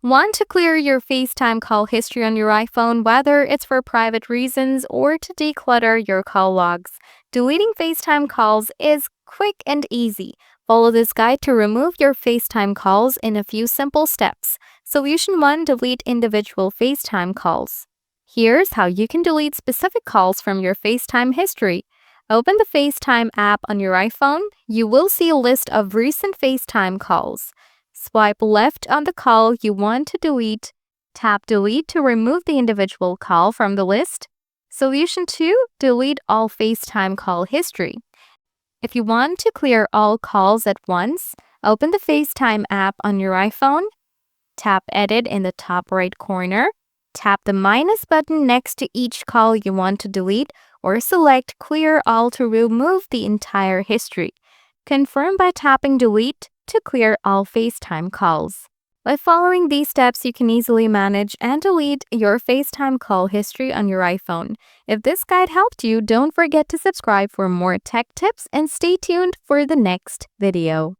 Want to clear your FaceTime call history on your iPhone, whether it's for private reasons or to declutter your call logs? Deleting FaceTime calls is quick and easy. Follow this guide to remove your FaceTime calls in a few simple steps. Solution 1: Delete individual FaceTime calls. Here's how you can delete specific calls from your FaceTime history. Open the FaceTime app on your iPhone. You will see a list of recent FaceTime calls. Swipe left on the call you want to delete. Tap Delete to remove the individual call from the list. Solution 2: Delete all FaceTime call history. If you want to clear all calls at once, open the FaceTime app on your iPhone. Tap Edit in the top right corner. Tap the minus button next to each call you want to delete, or select Clear All to remove the entire history. Confirm by tapping Delete to clear all FaceTime calls. By following these steps, you can easily manage and delete your FaceTime call history on your iPhone. If this guide helped you, don't forget to subscribe for more tech tips and stay tuned for the next video.